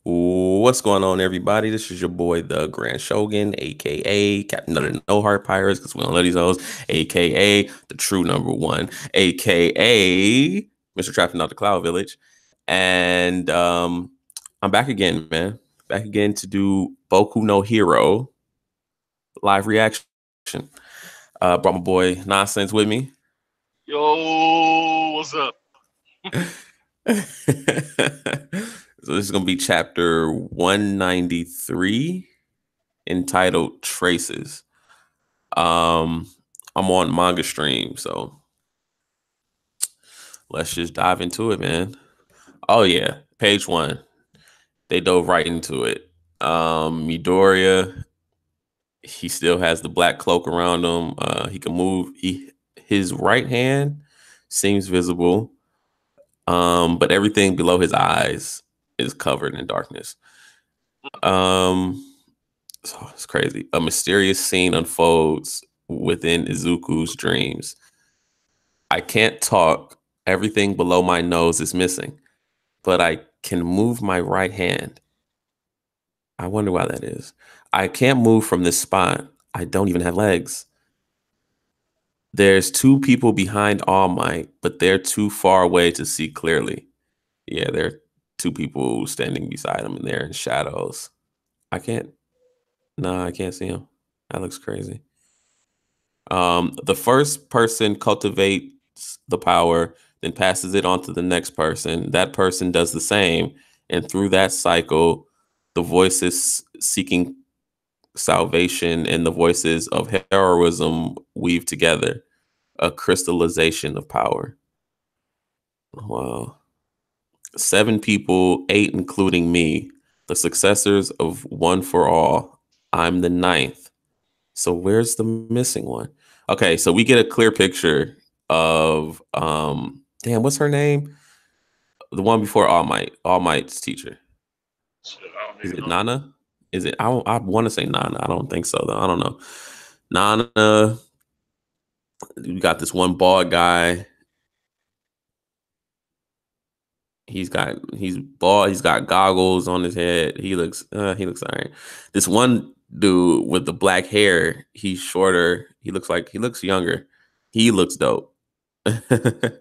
What's going on, everybody? This is your boy, the Grand Showgan, aka Captain of the No Heart Pirates, because we don't let these hoes, aka the true number one, aka Mr. Trapped Out the Cloud Village. And I'm back again, man. Back again to do Boku no Hero live reaction. Brought my boy Nonsense with me. Yo, what's up? So this is gonna be chapter 193 entitled Traces. Um I'm on manga stream, so let's just dive into it, man. Oh yeah, page one. They dove right into it. Midoriya, he still has the black cloak around him. He can move. His right hand seems visible. But everything below his eyes is covered in darkness. Um, so it's crazy. A mysterious scene unfolds within Izuku's dreams. I can't talk. Everything below my nose is missing, but I can move my right hand. I wonder why that is. I can't move from this spot. I don't even have legs. There's two people behind All Might, but they're too far away to see clearly. Yeah, there are two people standing beside him and they're in shadows. I can't. No, I can't see him. That looks crazy. The first person cultivates the power, then passes it on to the next person. That person does the same, and through that cycle, the voices seeking salvation and the voices of heroism weave together, a crystallization of power. Wow. 7 people, 8 including me, the successors of One for All. I'm the ninth. So where's the missing one? Okay, so we get a clear picture of damn, what's her name? The one before All Might's teacher. Shit, I don't Is even it know. Nana? Is it I want to say Nana. I don't think so though. I don't know. Nana, we got this one bald guy. He's bald, he's got goggles on his head. He looks all right. This one dude with the black hair, he's shorter. He looks younger. He looks dope. And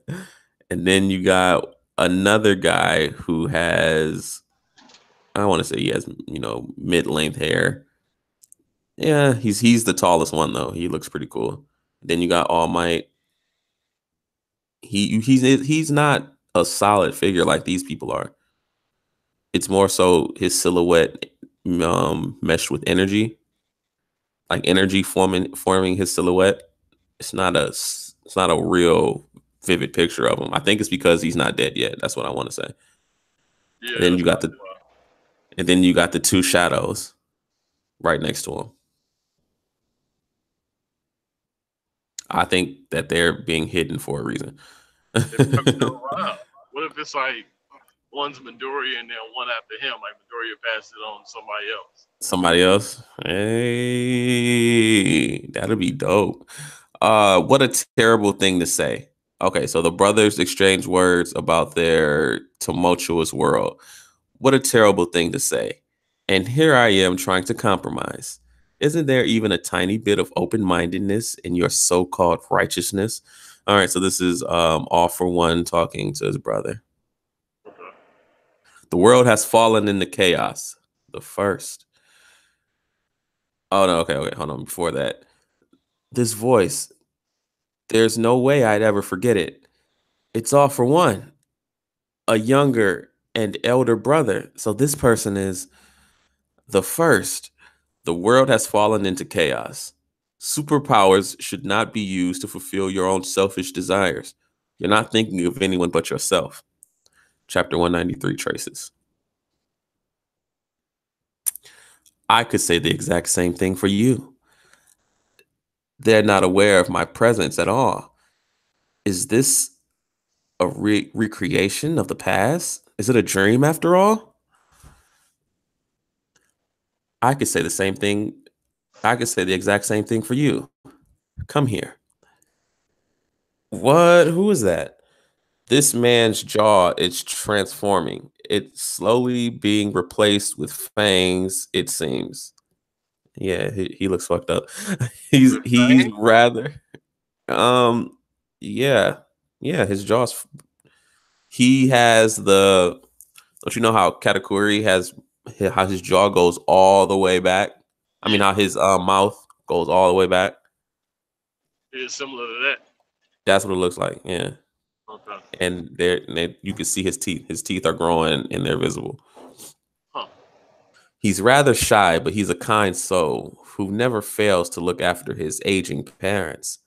then you got another guy who has, I want to say he has, mid-length hair. Yeah, he's the tallest one though. He looks pretty cool. Then you got All Might. He's not a solid figure like these people are. It's more so his silhouette meshed with energy, like energy forming his silhouette. It's not a real vivid picture of him. I think it's because he's not dead yet. That's what I want to say. And Yeah, then that's you got probably the why. and then you got the two shadows right next to him. I think that they're being hidden for a reason. They probably go around. What if it's like one's Midoriya and then one after him, like Midoriya passes it on to somebody else? Somebody else. Hey, that'll be dope. What a terrible thing to say. Okay, so the brothers exchange words about their tumultuous world. What a terrible thing to say. And here I am trying to compromise. Isn't there even a tiny bit of open mindedness in your so called righteousness? All right, so this is All for One talking to his brother. Okay. The world has fallen into chaos. The first. Oh, no, okay, hold on. Before that, this voice, there's no way I'd ever forget it. It's All for One, a younger and elder brother. So this person is the first. The world has fallen into chaos. Superpowers should not be used to fulfill your own selfish desires. You're not thinking of anyone but yourself. Chapter 193 traces. I could say the exact same thing for you. They're not aware of my presence at all. Is this a recreation of the past? Is it a dream after all? I could say the same thing. I could say the exact same thing for you. Come here. What? Who is that? This man's jaw is transforming. It's slowly being replaced with fangs, it seems. Yeah, he looks fucked up. With He's fame? rather um yeah. Yeah, his jaw's he has the don't you know how Katakuri has how his jaw goes all the way back? I mean Yeah, how his mouth goes all the way back? it's similar to that. That's what it looks like. Yeah. Okay. And there you can see his teeth. His teeth are growing and they're visible. Huh. He's rather shy, but he's a kind soul who never fails to look after his aging parents.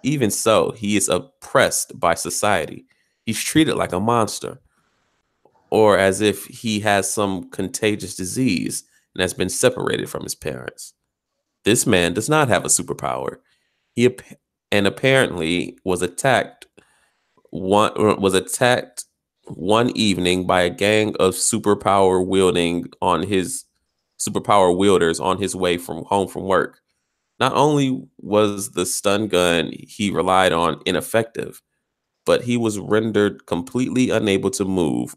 Even so, he is oppressed by society. He's treated like a monster, or as if he has some contagious disease and has been separated from his parents. This man does not have a superpower. And apparently was attacked one evening by a gang of superpower wielders on his way from home from work. Not only was the stun gun he relied on ineffective, but he was rendered completely unable to move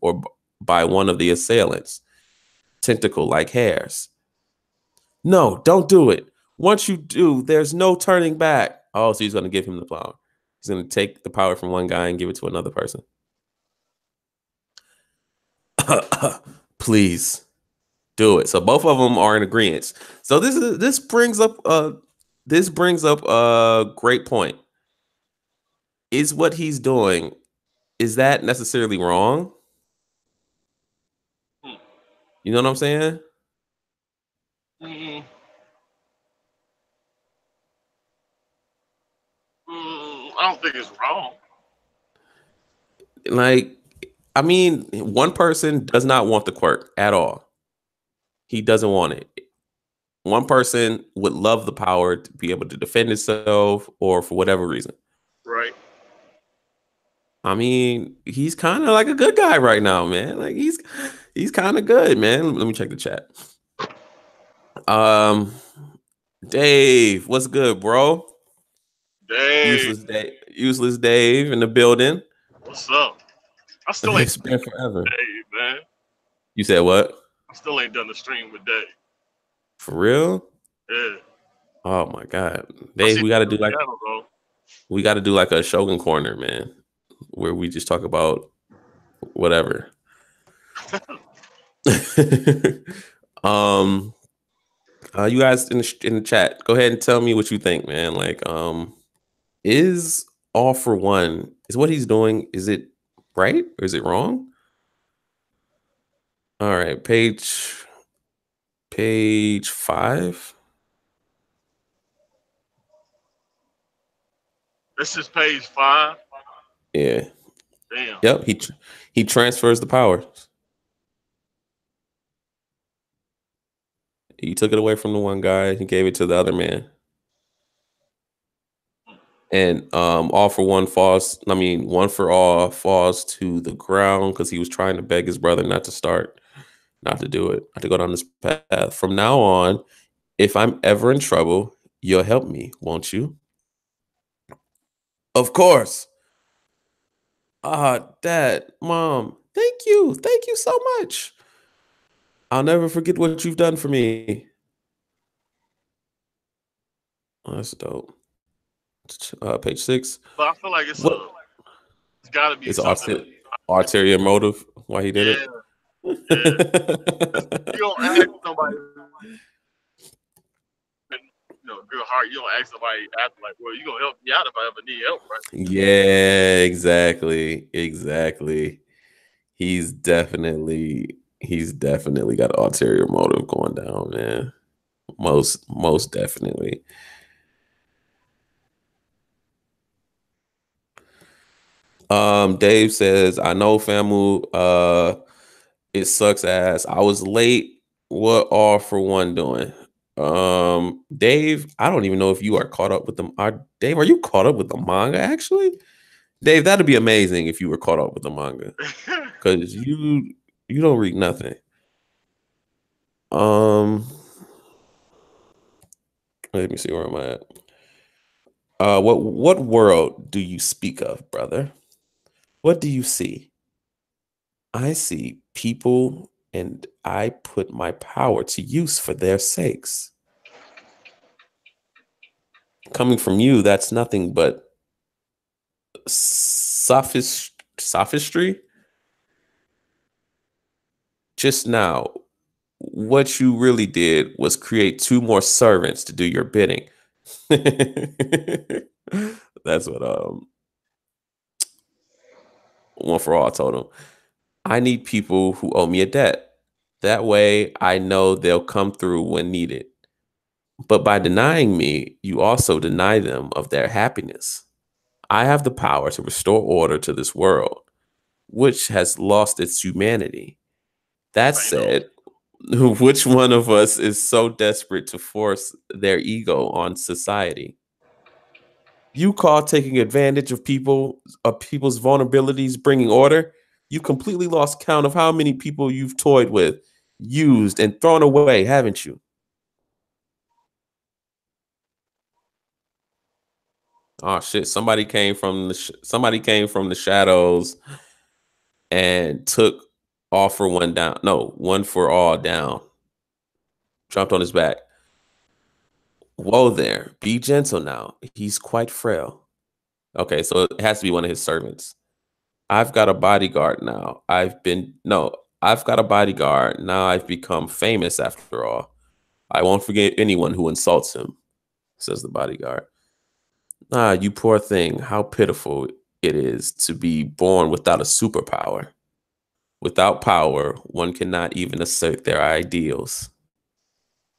by one of the assailants, tentacle like hairs. No, don't do it. Once you do, there's no turning back. Oh, so he's going to give him the power. He's going to take the power from one guy and give it to another person. Please do it. So both of them are in agreement. So this brings up a great point. Is what he's doing, is that necessarily wrong? Hmm. You know what I'm saying? Mm, I don't think it's wrong. Like, I mean, one person does not want the quirk at all. He doesn't want it. One person would love the power to be able to defend itself or for whatever reason. Right. I mean, he's kind of like a good guy right now, man. Like he's kind of good, man. Let me check the chat. Um, Dave, what's good, bro? Dave, Useless Dave in the building. what's up? I still ain't It's been forever. Dave, man. You said what? I still ain't done the stream with Dave. For real? Yeah. Oh my god, I Dave, see the channel though. we got to do like a Shogun corner, man, where we just talk about whatever. um, you guys in the chat, go ahead and tell me what you think, man. Like, is All for One is what he's doing? Is it right or is it wrong? All right, page 5. This is page 5. Yeah. Damn. Yep. He transfers the powers. He took it away from the one guy. He gave it to the other man. And All for One falls. I mean, One for All falls to the ground because he was trying to beg his brother not to do it, not to go down this path. From now on, if I'm ever in trouble, you'll help me, won't you? Of course. Dad, Mom, thank you. Thank you so much. I'll never forget what you've done for me. Oh, that's dope. Page 6. But I feel like it's What? got to be It's something. ulterior motive why he did Yeah, yeah. You don't ask somebody, good heart. You don't ask somebody after like, well, you gonna help me out if I ever need help, right? Yeah, exactly. He's definitely got an ulterior motive going down, man. Most definitely. Dave says, I know Famu, it sucks ass. I was late. What All for One doing? Dave, I don't even know if you are caught up with them. Dave, are you caught up with the manga actually? Dave, that'd be amazing if you were caught up with the manga. Because you don't read nothing. Let me see where I'm at. What world do you speak of, brother? What do you see? I see people and I put my power to use for their sakes. Coming from you, that's nothing but sophistry. Just now, what you really did was create two more servants to do your bidding. That's what One for All told him. I need people who owe me a debt. That way I know they'll come through when needed. But by denying me, you also deny them of their happiness. I have the power to restore order to this world, which has lost its humanity. That Thanos. said, which one of us is so desperate to force their ego on society? You call taking advantage of people's vulnerabilities, bringing order? You completely lost count of how many people you've toyed with, used, and thrown away, haven't you? Oh shit! Somebody came from the shadows and took all for one down. No, one for all down. Jumped on his back. Whoa there! Be gentle now. He's quite frail. Okay, so it has to be one of his servants. I've got a bodyguard now. I've got a bodyguard. Now I've become famous after all. I won't forget anyone who insults him, says the bodyguard. Ah, you poor thing. How pitiful it is to be born without a superpower. Without power, one cannot even assert their ideals.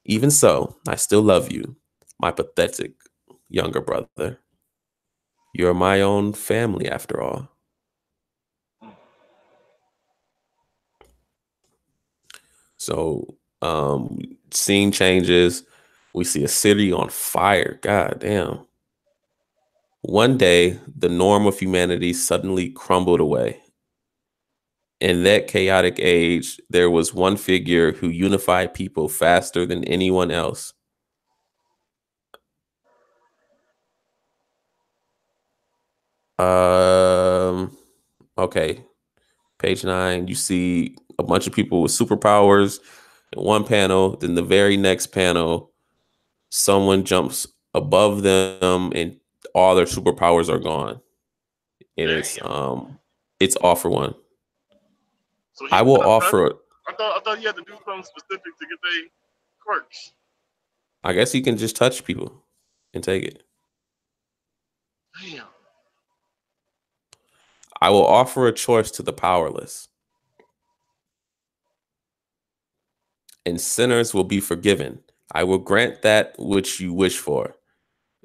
Even so, I still love you, my pathetic younger brother. You're my own family after all. So, scene changes. We see a city on fire. God damn. One day, the norm of humanity suddenly crumbled away. In that chaotic age, there was one figure who unified people faster than anyone else. Um, okay, page 9, you see a bunch of people with superpowers in one panel. Then the very next panel, someone jumps above them and all their superpowers are gone. And Damn. it's all for one. So I he was will not touched. offer, I thought he had to do something specific to get their quirks. I guess you can just touch people and take it. Damn. I will offer a choice to the powerless, and sinners will be forgiven. I will grant that which you wish for.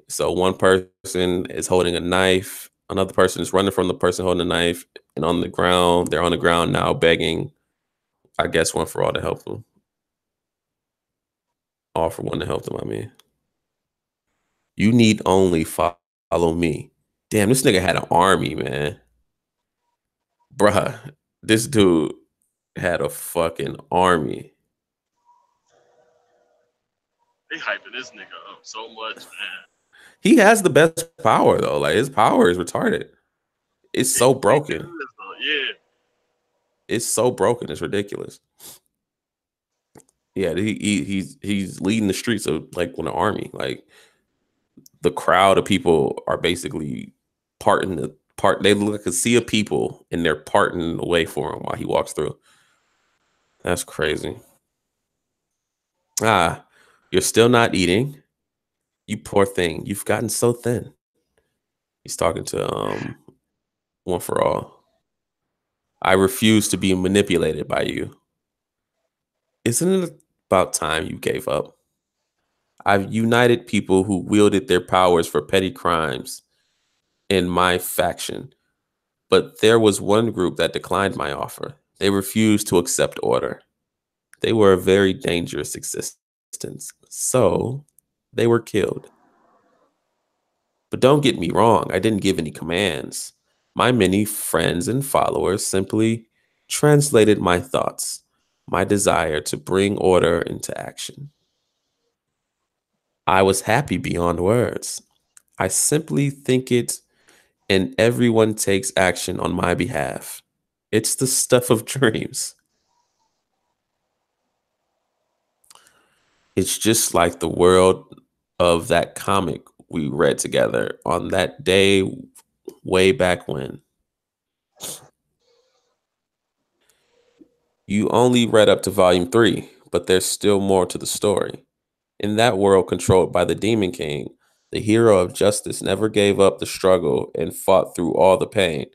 So one person is holding a knife, another person is running from the person holding the knife, and on the ground, they're on the ground now begging, I guess, one for all to help them. All for one to help them, I mean. You need only follow me. Damn, this nigga had an army, man. Bruh, this dude had a fucking army. They hyping this nigga up so much, man. He has the best power though. Like his power is retarded. It's It, so it broken. is though. Yeah. It's so broken. It's ridiculous. Yeah, he's leading the streets of like with an army. Like the crowd of people are basically parting the part. They look like a sea of people, and they're parting the way for him while he walks through. That's crazy. Ah, you're still not eating. You poor thing. You've gotten so thin. He's talking to one for all. I refuse to be manipulated by you. Isn't it about time you gave up? I've united people who wielded their powers for petty crimes in my faction, but there was one group that declined my offer. They refused to accept order. They were a very dangerous existence, so they were killed. But don't get me wrong, I didn't give any commands. My many friends and followers simply translated my thoughts, my desire to bring order into action. I was happy beyond words. I simply think it and everyone takes action on my behalf. It's the stuff of dreams. It's just like the world of that comic we read together on that day way back when. You only read up to volume 3, but there's still more to the story. In that world controlled by the Demon King, the hero of justice never gave up the struggle and fought through all the pain.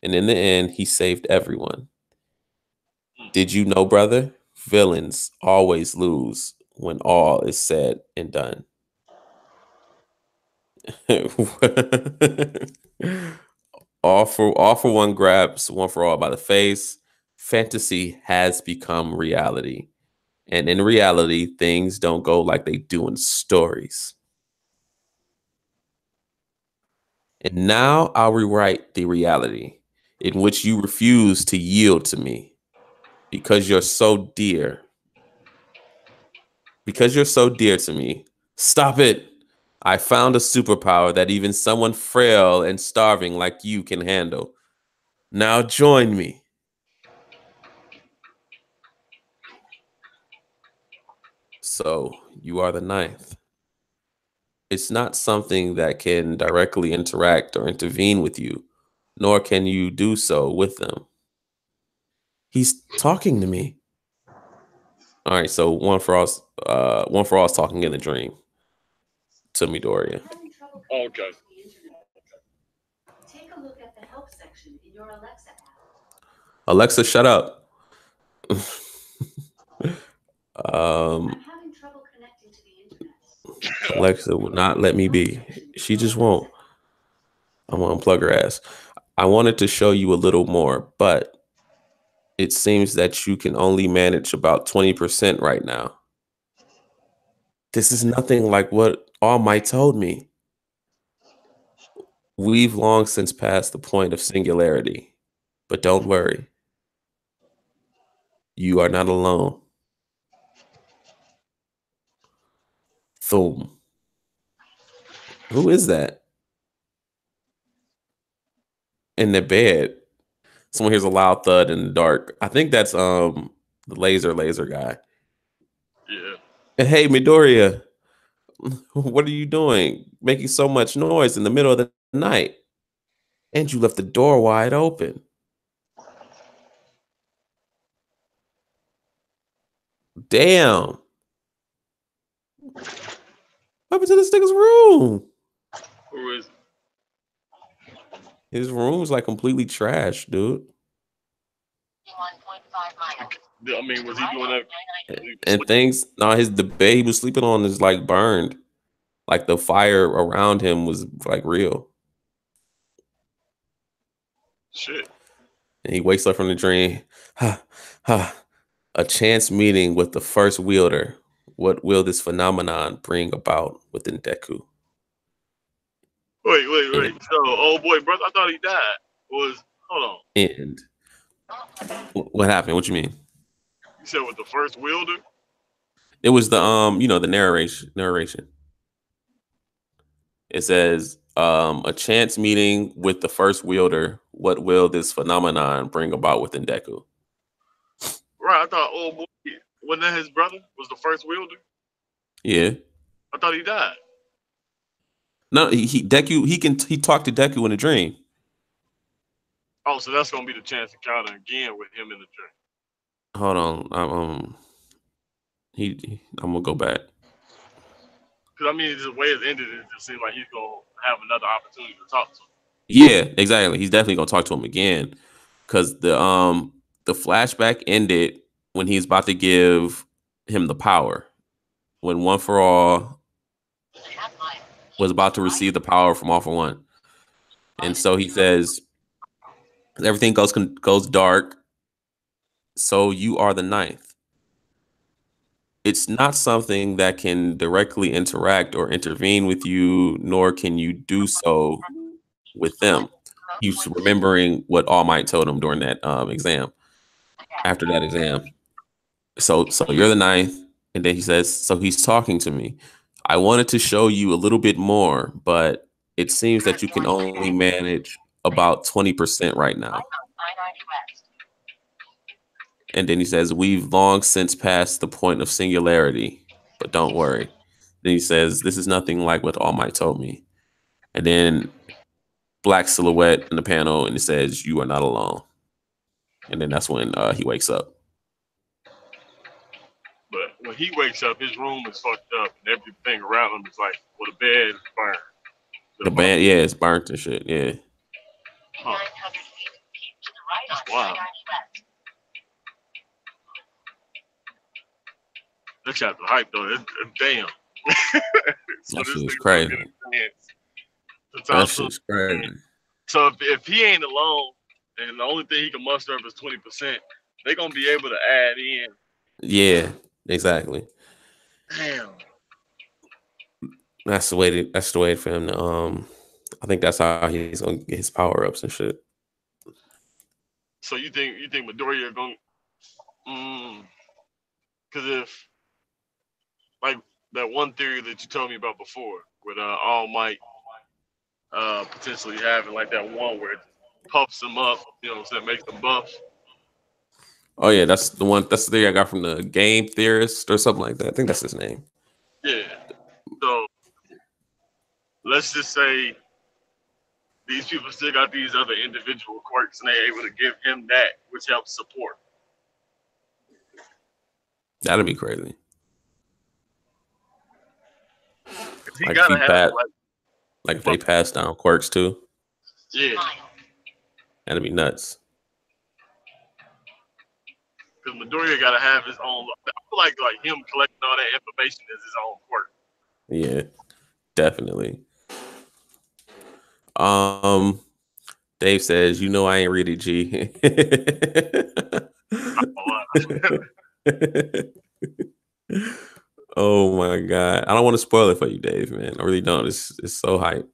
And in the end, he saved everyone. Did you know, brother? Villains always lose when all is said and done. All for one grabs one for all by the face. Fantasy has become reality. And in reality, things don't go like they do in stories. And now I'll rewrite the reality in which you refuse to yield to me because you're so dear. Because you're so dear to me. Stop it. I found a superpower that even someone frail and starving like you can handle. Now join me. So you are the ninth. It's not something that can directly interact or intervene with you, nor can you do so with them. He's talking to me. All right, so one for all is talking in a dream to Midoriya. Okay. Take a look at the help section in your Alexa app. Alexa, shut up. I'm having trouble connecting to the internet. Alexa will not let me be. She just won't. I'm gonna unplug her ass. I wanted to show you a little more, but it seems that you can only manage about 20% right now. This is nothing like what All Might told me. We've long since passed the point of singularity, but don't worry. You are not alone. Thum. Who is that? In the bed. Someone hears a loud thud in the dark. I think that's the laser guy. Yeah. Hey, Midoriya, what are you doing? Making so much noise in the middle of the night. And you left the door wide open. Damn. What happened to this nigga's room? Who is? His room's like completely trash, dude. I mean, was he doing that? And things, no, the bed he was sleeping on is like burned. Like the fire around him was like real. Shit. And he wakes up from the dream. Ha, ha. A chance meeting with the first wielder. What will this phenomenon bring about within Deku? Wait. So, old boy, brother, I thought he died. Hold on. And what happened? What you mean? You said with the first wielder? It was the the narration. It says a chance meeting with the first wielder. What will this phenomenon bring about within Deku? Right, I thought old boy, wasn't that his brother? Was the first wielder? Yeah. I thought he died. No, he talked to Deku in a dream. Oh, so that's gonna be the chance encounter again with him in the dream. Hold on. I'm gonna go back. Because I mean, the way it ended, it just seems like he's gonna have another opportunity to talk to him. Yeah, exactly. He's definitely gonna talk to him again. Cause the flashback ended when he's about to give him the power. When One for All was about to receive the power from All for One. And so he says everything goes dark. So you are the ninth. It's not something that can directly interact or intervene with you, nor can you do so with them. He's remembering what All Might told him during that exam. After that exam, so you're the ninth, and then he says, so he's talking to me. I wanted to show you a little bit more, but it seems that you can only manage about 20% right now. And then he says, we've long since passed the point of singularity, but don't worry. Then he says, this is nothing like what All Might told me. And then black silhouette in the panel, and it says, you are not alone. And then that's when he wakes up. But when he wakes up, his room is fucked up, and everything around him is like, well, the bed is burned. The band, yeah, it's burnt and shit, yeah. Huh. That's wild. That chapter hype though. Damn. So That this shit's nigga crazy. fucking dance. That shit's crazy. So if he ain't alone, and the only thing he can muster up is 20%, they gonna be able to add in. Yeah, exactly. Damn. That's the way for him to I think that's how he's gonna get his power ups and shit. So you think Midoriya gonna? Because if like that one theory that you told me about before, with All Might potentially having like that one where it puffs them up, you know what I'm saying, makes them buff. Oh yeah, that's the one. That's the theory I got from the game theorist or something like that. I think that's his name. Yeah. So let's just say these people still got these other individual quirks, and they're able to give him that, which helps support. That'd be crazy. He Like gotta if have like if they pass down quirks too, yeah. that'd be nuts. Because Midoriya gotta have his own. I feel like him collecting all that information is his own quirk. Yeah, definitely. Dave says, "You know I ain't read it, G." Oh my god, I don't want to spoil it for you, Dave. Man, I really don't. It's so hype.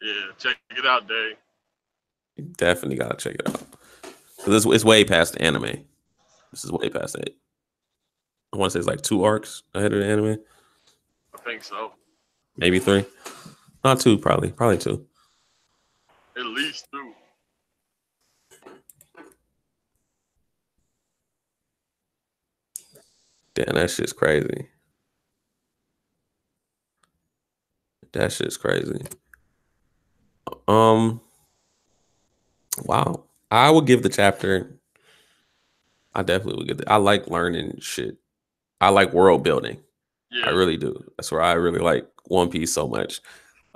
Yeah, check it out, Dave. You definitely gotta check it out. Because it's way past the anime. This is way past it. I want to say it's like 2 arcs ahead of the anime. I think so. Maybe 3. Not 2, probably 2. At least 2. Damn, that shit's crazy. That shit's crazy. Wow. I would give the chapter. I definitely would give it. I like learning shit. I like world building. Yeah. I really do. That's where I really like One Piece so much.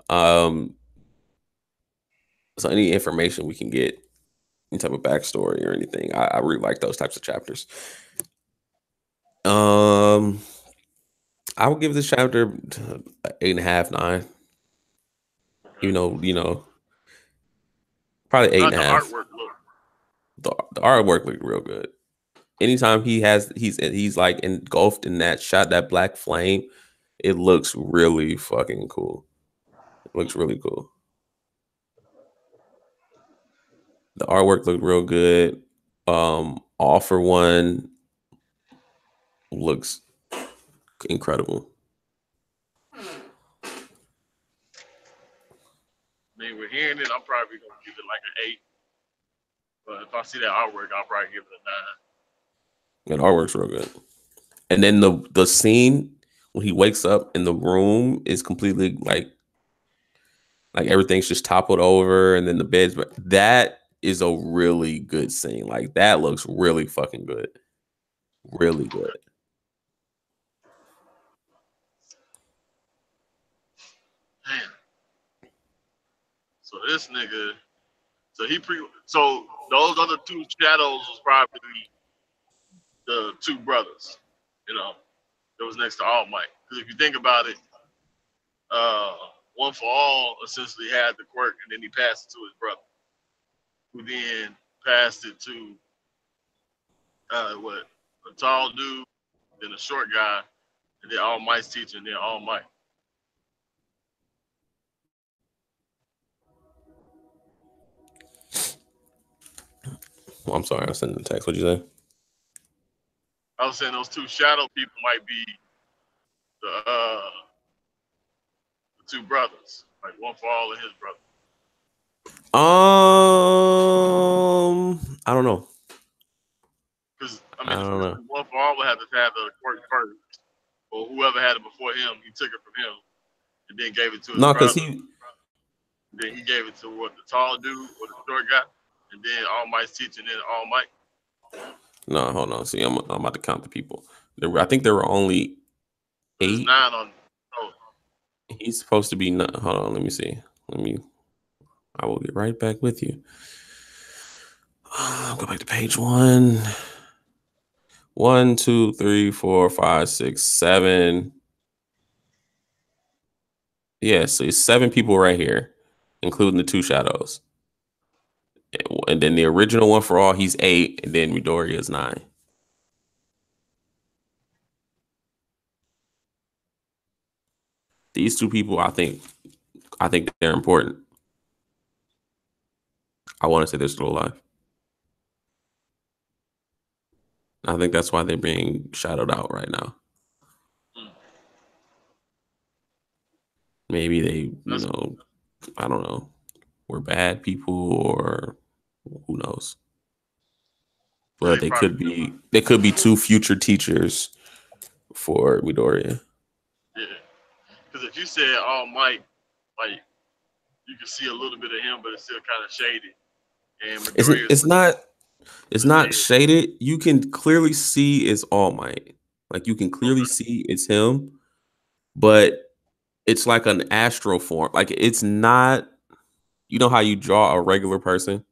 So any information we can get, any type of backstory or anything, I really like those types of chapters. I would give this chapter 8.5, 9. You know, probably 8.5. The artwork looked real good. Anytime he's like engulfed in that shot, that black flame, it looks really fucking cool. It looks really cool. The artwork looked real good. All for One looks incredible. I mean, we're hearing it, I'm probably gonna give it like an 8. But if I see that artwork, I'll probably give it a 9. And artwork's real good. And then the scene when he wakes up in the room is completely like everything's just toppled over, and then the bed's. That is a really good scene. Like that looks really fucking good. Really good. Man. So this nigga, so those other 2 shadows was probably the 2 brothers, that was next to All Might. Because if you think about it, One for All essentially had the quirk, and then he passed it to his brother, who then passed it to a tall dude, then a short guy, and then All Might's teacher, and then All Might. Well, I'm sorry, I sent the text. What'd you say? I was saying those 2 shadow people might be two brothers, like one for all of his brothers. I don't know. Because I I mean, don't know. one for all would have to have the quirk first, or whoever had it before him, he took it from him and then gave it to his No, because brother. Then he gave it to what, the tall dude or the short guy, and then All Might's teaching it All Might. No, hold on. See, I'm about to count the people. I think there were only There's 8. 9 on. Oh, He's supposed to be. Hold on. Let me see. I will get right back with you. Go back to page 1. 1, 2, 3, 4, 5, 6, 7. Yeah, so it's 7 people right here, including the 2 shadows. And then the original one for all, he's 8, and then Midoriya is 9. These 2 people, I think they're important. I want to say they're still alive. I think that's why they're being shadowed out right now. Maybe they, I don't know, were bad people, or who knows. But they could be 2 future teachers for Midoriya. Yeah, because if you said All Might, like, you can see a little bit of him, but it's still kind of shady. And It's not shaded. You can clearly see it's All Might. Like, you can clearly see it's him, but it's like an astral form. Like, it's not. You know how you draw a regular person?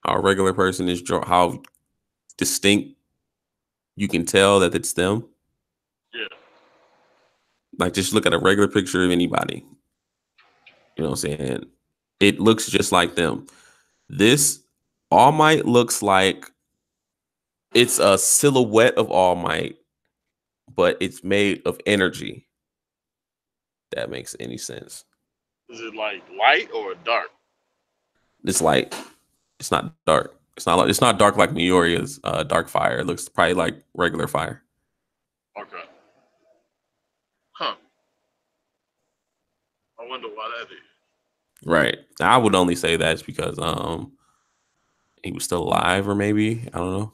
How a regular person is how distinct you can tell that it's them. Yeah. Like, just look at a regular picture of anybody. You know what I'm saying? It looks just like them. This All Might looks like it's a silhouette of All Might, but it's made of energy. That makes any sense. Is it like light or dark? It's light. It's not dark. It's not dark like Midoriya's dark fire. It looks probably like regular fire. Okay. Huh. I wonder why that is. Right. I would only say that's because he was still alive, or maybe I don't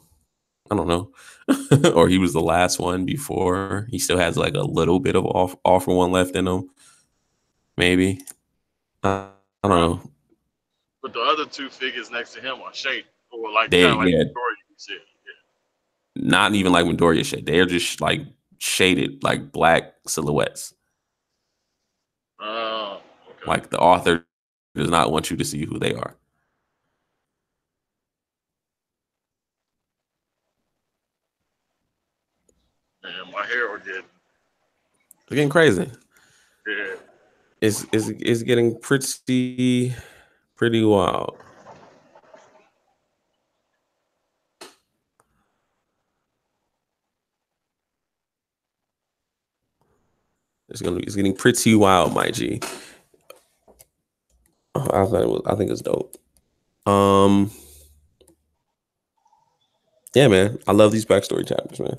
know, or he was the last one before. He still has like a little bit of all for one left in him. Maybe I don't know. But the other 2 figures next to him are shaded, or like kind of like Yeah, Midoriya, you said. Yeah. not even like Midoriya shit. They're just like shaded, like black silhouettes. Okay. Like, the author does not want you to see who they are. Man, my hair will get. It's getting crazy. Yeah. It's getting pretty wild. It's getting pretty wild, my G. I think it's dope. Yeah, man. I love these backstory chapters, man.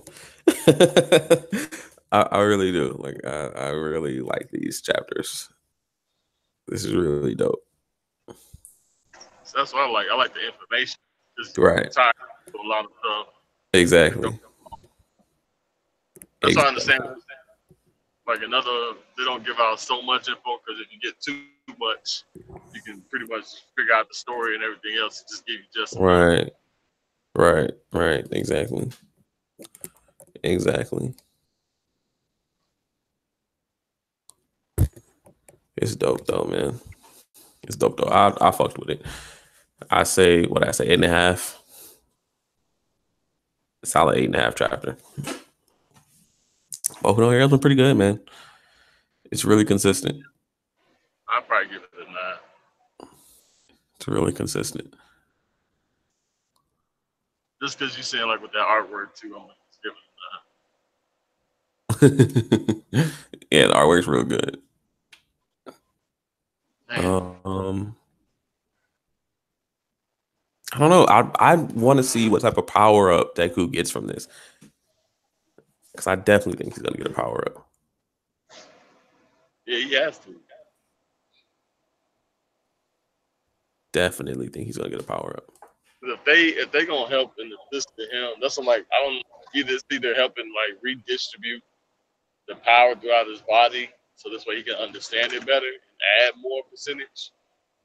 I really do. Like, I really like these chapters. This is really dope. So that's what I like. I like the information. Just Right. tied to a lot of stuff. Exactly. That's why I understand. Like, they don't give out so much info, because if you get too much, you can pretty much figure out the story and everything else. Just give you just Right. Exactly. It's dope though, man. It's dope though. I fucked with it. I say 8.5. Solid 8.5 chapter. Oh no, it's been pretty good, man. It's really consistent. I'll probably give it a 9. It's really consistent. Just because you're saying, like, with that artwork too, I'm gonna give it a 9. Yeah, the artwork's real good. Man. I don't know. I want to see what type of power up Deku gets from this, because I definitely think he's gonna get a power up. Yeah, he has to. definitely think he's gonna get a power up. If they gonna help and assist to him, that's what I'm like. I don't either see they're helping like redistribute the power throughout his body, so this way he can understand it better and add more percentage,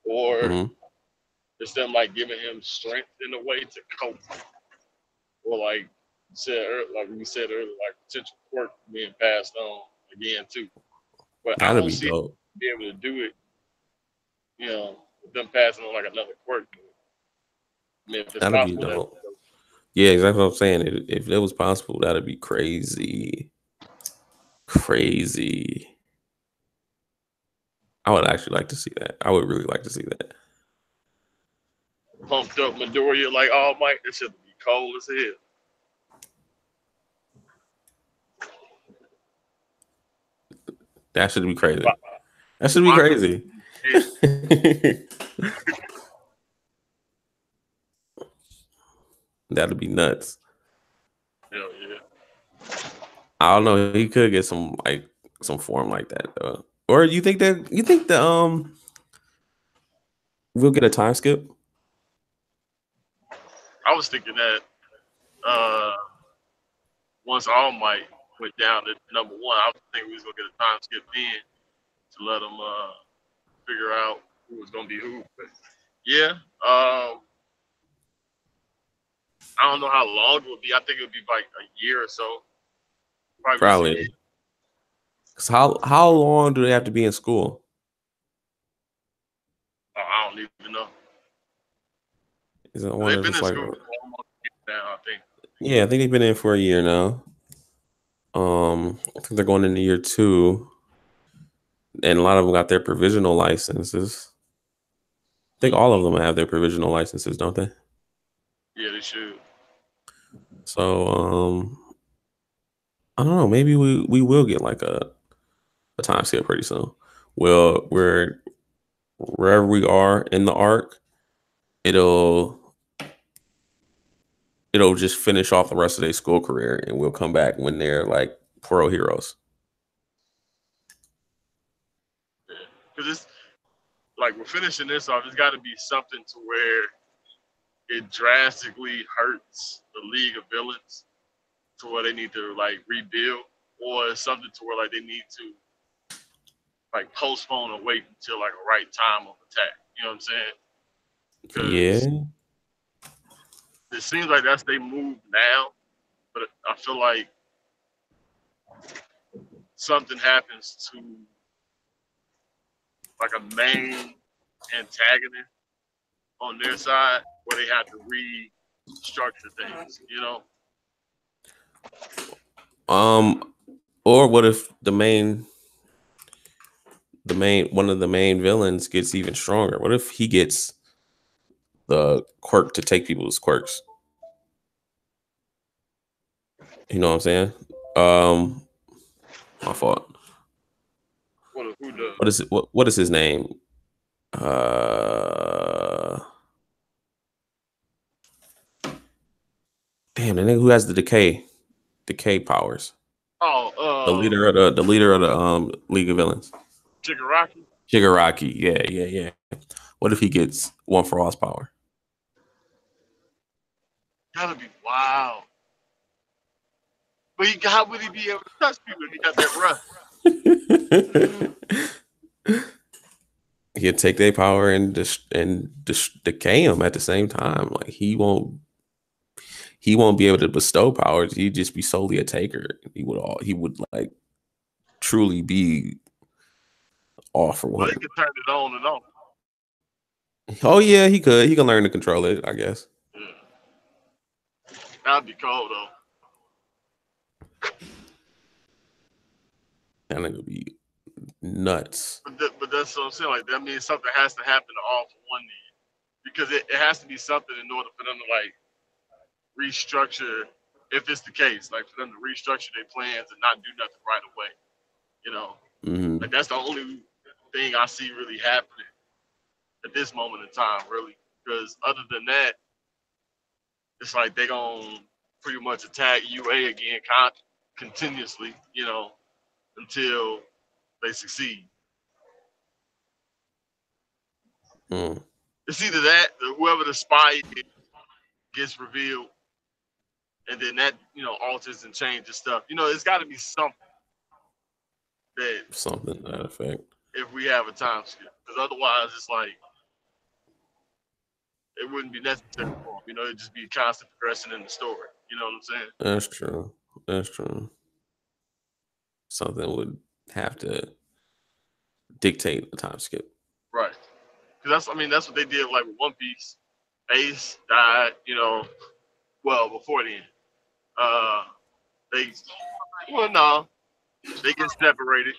or Mhm. it's them like giving him strength in a way to cope, or like like we said earlier, like potential quirk being passed on again too. But I That'd don't be see him dope. be able to do it, with them passing on like another quirk. I mean, if it's That'd be possible, that dope. Yeah, exactly what I'm saying. If it was possible, that'd be crazy. Crazy. I would actually like to see that. I would really like to see that. pumped up Midoriya like All Might, that should be cold as hell. That should be crazy. Wow. That should be crazy. That'd be nuts. Hell yeah. I don't know. He could get some form like that though. Or you think that we'll get a time skip? I was thinking that once All Might went down to number one, I was thinking we was gonna get a time skip in to let them figure out who was gonna be who. But yeah, I don't know how long it would be. I think it would be like a year or so. Probably some years. Probably. Cause how long do they have to be in school? I don't even know. Is it one They've of been just in like school for almost a year now, I think. yeah, I think they've been in for a year now. I think they're going into year 2. And a lot of them got their provisional licenses. I think all of them have their provisional licenses, don't they? Yeah, they should. So I don't know. Maybe we will get like a time skip pretty soon. Well, wherever we are in the arc, it'll just finish off the rest of their school career, and we'll come back when they're like pro heroes. Yeah. Because it's like we're finishing this off. It's got to be something to where it drastically hurts the League of Villains to where they need to like rebuild, or something to where like they need to like postpone or wait until like a right time of attack. You know what I'm saying? Because Yeah. it seems like that's they move now, but I feel like something happens to like a main antagonist on their side where they have to restructure things. You know? Or what if the main one of the main villains gets even stronger? What if he gets the quirk to take people's quirks? You know what I'm saying? My fault. Who does? What is it? What is his name? Uh, Damn, the nigga who has the decay powers. The Oh, leader of the League of Villains. Shigaraki. Shigaraki. Yeah. What if he gets One for All's power? Gotta be wild. But how would he be able to touch people if he got that breath? He'll take their power and decay them at the same time. Like he won't be able to bestow powers. He'd just be solely a taker. He would like truly be all for But one. he can turn it on and off. Oh yeah, he could. He can learn to control it, I guess. Yeah. That'd be cool though. That nigga would be nuts. But that's what I'm saying. Like that means something has to happen to all for one end. Because it has to be something in order for them to like restructure, if it's the case, like for them to restructure their plans and not do nothing right away. You know, Mm-hmm. like that's the only thing I see really happening at this moment in time, really. Because other than that, it's like they gonna pretty much attack UA again continuously, until they succeed. Mm. It's either that or whoever the spy is gets revealed, and then that alters and changes stuff. It's got to be something that Something to that effect. if we have a time skip, because otherwise it's like it wouldn't be necessary for them. It'd just be a constant progression in the story. You know what I'm saying? That's true. That's true. Something would have to dictate a time skip. Right. Because that's what they did like with One Piece. Ace died, well before then. They get separated,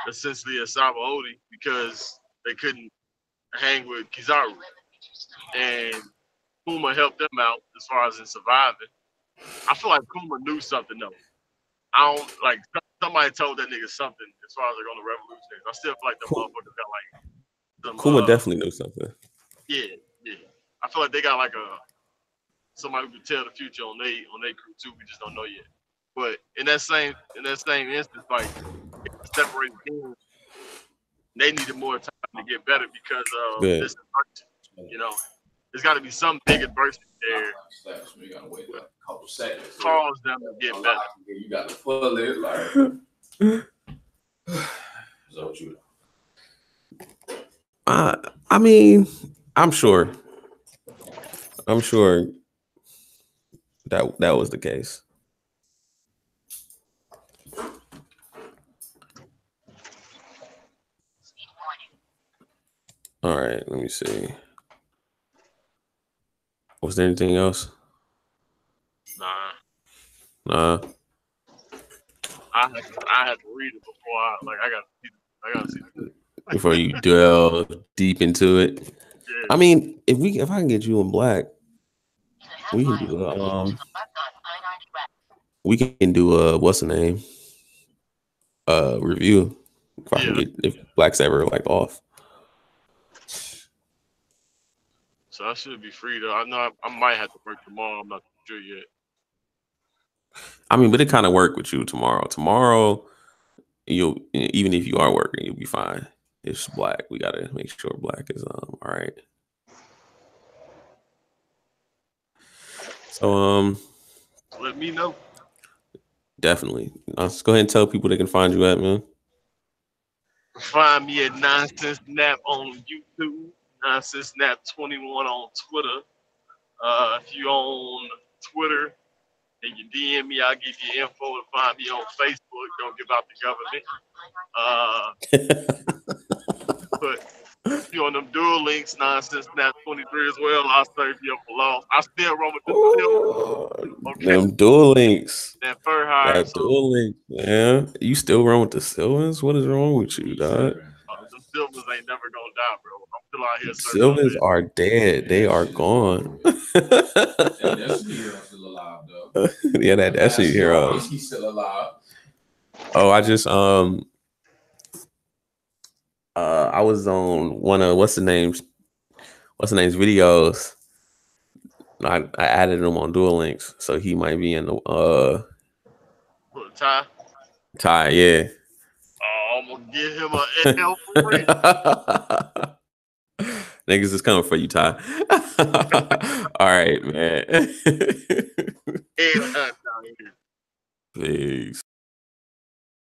essentially as Sabaody because they couldn't hang with Kizaru. And Kuma helped them out as far as in surviving. I feel like Kuma knew something though. I don't like somebody told that nigga something as far as like on the revolution. I still feel like the motherfuckers got like some Kuma definitely knew something. Yeah. I feel like they got like somebody who could tell the future on they crew too. We just don't know yet. But in that same instance, like separated teams, they needed more time to get better because of this adversity. There's got to be some big adversity there. We gotta wait like a couple seconds. Cause them to get better. You got to pull it like. So what you? I mean, I'm sure that was the case. All right, let me see. Was there anything else? Nah. I had to read it before I gotta see it. Before you delve deep into it. Yeah. I mean, if I can get you in black, we can do what's the name? Review. If black's ever like off. So I should be free though. I know I might have to work tomorrow. I'm not sure yet. I mean, but it kind of work with you tomorrow. Tomorrow, even if you are working, you'll be fine. It's black. We gotta make sure black is all right. So let me know. Definitely. Let's go ahead and tell people they can find you at, man. Find me at Nonsense Nap on YouTube. Nonsense Nap 21 on Twitter. If you on Twitter and you DM me, I'll give you info to find me on Facebook. Don't give out the government. But if you on them dual links, Nonsense Nap 23 as well, I'll serve you up for loss. I still run with the silver. Okay. Them dual links. That fur hire. That dual link, man. You still run with the Silvers? What is wrong with you, dog? The Silvers ain't never gonna die, bro. I'm still out here. Silvers are dead. They are gone. Hero's still alive, though. Yeah, that Destiny Heroes. He's still alive. Oh, I just I was on one of what's the name's videos. I added him on Dual Links, so he might be in the Ty. Ty, yeah. Oh, I'm gonna give him an L for real. Niggas is coming for you, Ty. All right, man. Peace.